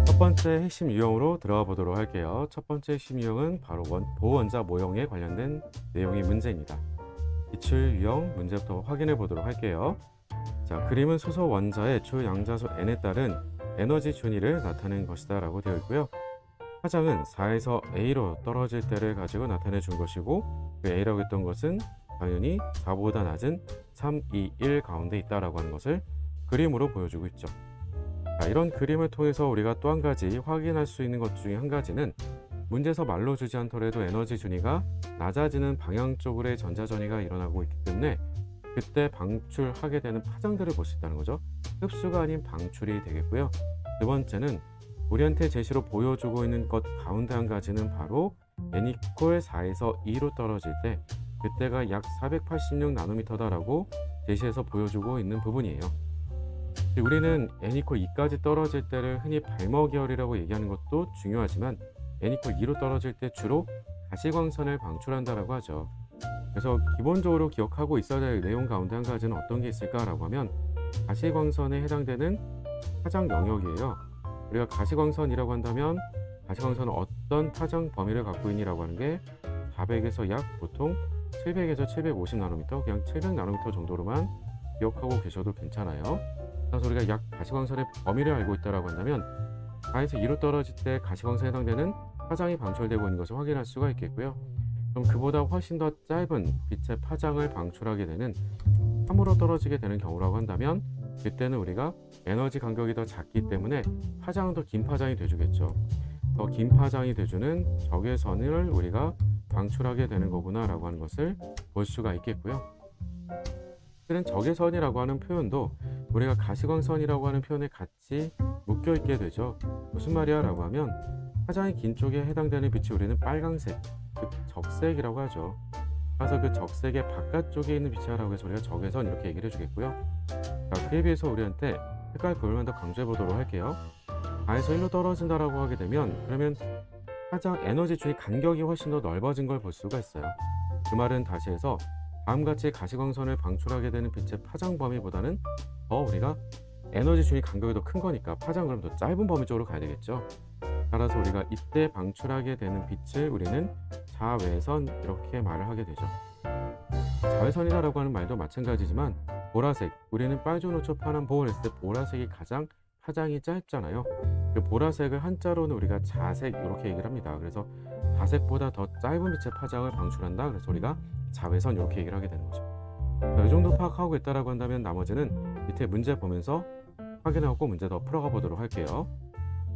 첫 번째 핵심 유형으로 들어가 보도록 할게요. 첫 번째 핵심 유형은 바로 보원자 모형에 관련된 내용의 문제입니다. 기출 유형 문제부터 확인해 보도록 할게요. 자, 그림은 수소 원자의 주 양자수 n에 따른 에너지 준위를 나타낸 것이다 라고 되어 있고요. 파장은 4에서 A로 떨어질 때를 가지고 나타내 준 것이고, 그 A라고 했던 것은 당연히 4보다 낮은 3, 2, 1 가운데 있다라고 하는 것을 그림으로 보여주고 있죠. 자, 이런 그림을 통해서 우리가 또 한 가지 확인할 수 있는 것 중에 한 가지는, 문제에서 말로 주지 않더라도 에너지 준위가 낮아지는 방향 쪽으로의 전자 전이가 일어나고 있기 때문에 그때 방출하게 되는 파장들을 볼 수 있다는 거죠. 흡수가 아닌 방출이 되겠고요. 두 번째는 우리한테 제시로 보여주고 있는 것 가운데 한 가지는 바로 n 이퀄 4에서 2로 떨어질 때 그때가 약 486 나노미터다라고 제시해서 보여주고 있는 부분이에요. 우리는 n 이퀄 2까지 떨어질 때를 흔히 발머기열이라고 얘기하는 것도 중요하지만, n 이퀄 2로 떨어질 때 주로 가시광선을 방출한다라고 하죠. 그래서 기본적으로 기억하고 있어야 될 내용 가운데 한 가지는 어떤 게 있을까라고 하면, 가시광선에 해당되는 파장 영역이에요. 우리가 가시광선이라고 한다면 가시광선은 어떤 파장 범위를 갖고 있니라고 하는 게 400에서 약 보통 700에서 750 나노미터, 그냥 700 나노미터 정도로만 기억하고 계셔도 괜찮아요. 그래서 우리가 약 가시광선의 범위를 알고 있다라고 한다면 4에서 2로 떨어질 때 가시광선에 해당되는 파장이 방출되고 있는 것을 확인할 수가 있겠고요. 그럼 그보다 훨씬 더 짧은 빛의 파장을 방출하게 되는 3으로 떨어지게 되는 경우라고 한다면, 그때는 우리가 에너지 간격이 더 작기 때문에 파장은 더 긴 파장이 돼주겠죠. 더 긴 파장이 돼주는 적외선을 우리가 방출하게 되는 거구나 라고 하는 것을 볼 수가 있겠고요. 실은 적외선이라고 하는 표현도 우리가 가시광선이라고 하는 표현에 같이 묶여 있게 되죠. 무슨 말이야 라고 하면, 파장이 긴 쪽에 해당되는 빛이 우리는 빨강색, 즉 적색이라고 하죠. 그래서 그 적색의 바깥쪽에 있는 빛이라고 해서 우리가 적외선 이렇게 얘기를 해주겠고요. 자, 그에 비해서 우리한테 색깔 부분만 더 강조해 보도록 할게요. 4에서 1로 떨어진다라고 하게 되면, 그러면 파장 에너지 준위 간격이 훨씬 더 넓어진 걸 볼 수가 있어요. 그 말은 다시 해서 다음같이 가시광선을 방출하게 되는 빛의 파장 범위보다는 더 우리가 에너지 준위 간격이 더 큰 거니까 파장은 그럼 더 짧은 범위 쪽으로 가야 되겠죠. 따라서 우리가 이때 방출하게 되는 빛을 우리는 자외선 이렇게 말을 하게 되죠. 자외선이다라고 하는 말도 마찬가지지만, 보라색, 우리는 빨주노초 파란 보호를 했을 때 보라색이 가장 파장이 짧잖아요. 그 보라색을 한자로는 우리가 자색 이렇게 얘기를 합니다. 그래서 자색보다 더 짧은 빛의 파장을 방출한다. 그래서 우리가 자외선 이렇게 얘기를 하게 되는 거죠. 자, 이 정도 파악하고 있다라고 한다면 나머지는 밑에 문제 보면서 확인하고 문제 더 풀어가 보도록 할게요.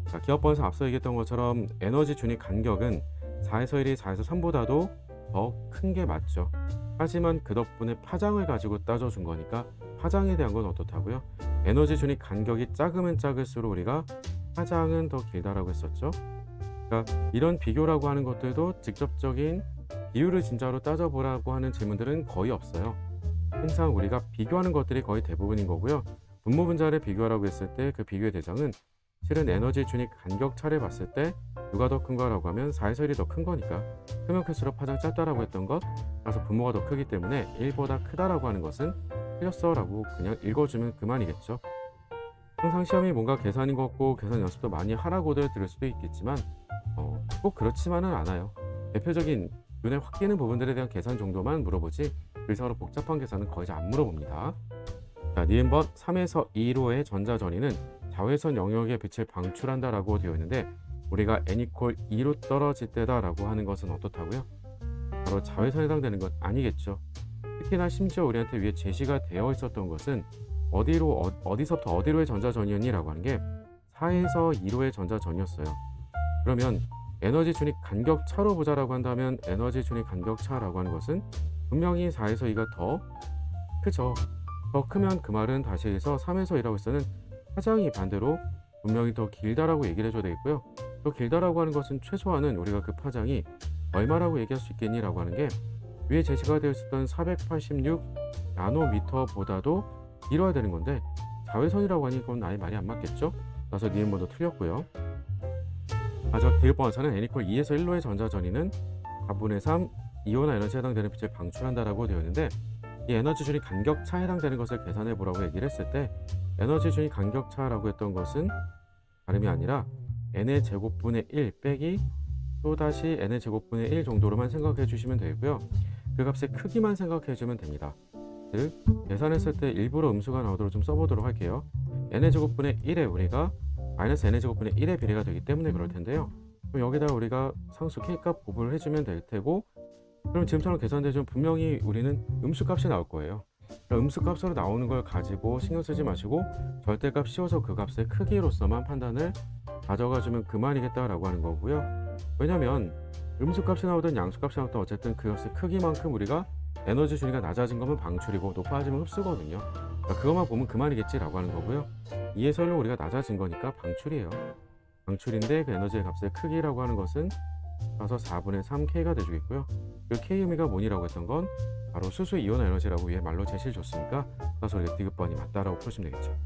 자, 기억번에서 앞서 얘기했던 것처럼 에너지 준위 간격은 4에서 1이 4에서 3보다도 더 큰 게 맞죠. 하지만 그 덕분에 파장을 가지고 따져준 거니까 파장에 대한 건 어떻다고요? 에너지 준위 간격이 작으면 작을수록 우리가 파장은 더 길다라고 했었죠. 그러니까 이런 비교라고 하는 것들도 직접적인 비율을 진짜로 따져보라고 하는 질문들은 거의 없어요. 항상 우리가 비교하는 것들이 거의 대부분인 거고요. 분모 분자를 비교하라고 했을 때 그 비교의 대상은 실은 에너지 준위 간격 차를 봤을 때 누가 더 큰 거라고 하면 4에서 1이 더 큰 거니까, 크면 클수록 파장 짧다라고 했던 것, 그래서 분모가 더 크기 때문에 1보다 크다라고 하는 것은 틀렸어 라고 그냥 읽어주면 그만이겠죠. 항상 시험이 뭔가 계산인 것 같고 계산 연습도 많이 하라고들 들을 수도 있겠지만 꼭 그렇지만은 않아요. 대표적인 눈에 확 띄는 부분들에 대한 계산 정도만 물어보지 의사로 복잡한 계산은 거의 잘 안 물어봅니다. 자, 니은번 3에서 2로의 전자전이는 자외선 영역의 빛을 방출한다라고 되어 있는데, 우리가 n 이퀄 2로 떨어질 때다라고 하는 것은 어떻다고요? 바로 자외선에 해당되는 건 아니겠죠. 특히나 심지어 우리한테 위에 제시가 되어 있었던 것은 어디서부터 어디로의 전자전이었니라고 하는 게 4에서 2로의 전자전이었어요. 그러면 에너지 준위 간격 차로 보자라고 한다면, 에너지 준위 간격 차라고 하는 것은 분명히 4에서 2가 더 크죠. 더 크면 그 말은 다시 해서 3에서 2라고 했을 때는 파장이 반대로 분명히 더 길다라고 얘기를 해줘야 되겠고요. 더 길다라고 하는 것은 최소한은 우리가 그 파장이 얼마라고 얘기할 수 있겠니라고 하는 게 위에 제시가 되어 있었던 486 나노미터보다도 길어야 되는 건데, 자외선이라고 하니 그건 아예 말이 안 맞겠죠? 그래서 니은번도 틀렸고요. 마지막 디귿번에서는 n 이퀄 2에서 1로의 전자전이는 4분의 3 이온화 에너지에 해당되는 빛을 방출한다라고 되어 있는데, 이 에너지 준위 간격차에 해당되는 것을 계산해 보라고 얘기를 했을 때, 에너지 준위 간격차라고 했던 것은 다름이 아니라 n의 제곱분의 1 빼기 또다시 n의 제곱분의 1 정도로만 생각해 주시면 되고요. 그 값의 크기만 생각해 주면 됩니다. 즉 계산했을 때 일부러 음수가 나오도록 좀 써보도록 할게요. n의 제곱분의 1에 우리가 마이너스 n의 제곱분의 1의 비례가 되기 때문에 그럴 텐데요. 그럼 여기다가 우리가 상수 k값 곱을 해주면 될 테고, 그럼 지금처럼 계산되면 분명히 우리는 음수값이 나올 거예요. 음수값으로 나오는 걸 가지고 신경 쓰지 마시고 절대값 씌워서 그 값의 크기로서만 판단을 가져가주면 그만이겠다라고 하는 거고요. 왜냐면 음수값이 나오든 양수값이 나오든 어쨌든 그 값의 크기만큼 우리가 에너지 준위가 낮아진 거면 방출이고 높아지면 흡수거든요. 그러니까 그것만 보면 그만이겠지라고 하는 거고요. 2에서는 우리가 낮아진 거니까 방출이에요. 방출인데 그 에너지의 값의 크기라고 하는 것은 따라서 4분의 3K가 돼주겠고요. 그 K 의미가 뭐니라고 했던 건 바로 수소 이온 에너지라고 위에 말로 제시를 줬으니까 따라서 우리가 디귿번이 맞다라고 풀시면 되겠죠.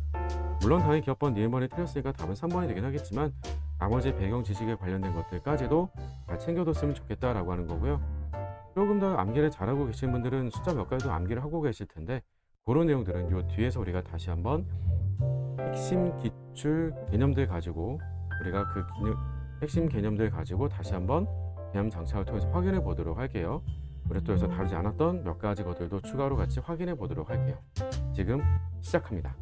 물론 당연히 기억번, 니은번이 틀렸으니까 답은 3번이 되긴 하겠지만 나머지 배경 지식에 관련된 것들까지도 잘 챙겨뒀으면 좋겠다라고 하는 거고요. 조금 더 암기를 잘하고 계신 분들은 숫자 몇 가지도 암기를 하고 계실 텐데 그런 내용들은 요 뒤에서 우리가 다시 한번 핵심 기출 개념들 가지고 우리가 그 핵심 개념들 가지고 다시 한번 개념 장착을 통해서 확인해 보도록 할게요. 우리 또 여기서 다루지 않았던 몇 가지 것들도 추가로 같이 확인해 보도록 할게요. 지금 시작합니다.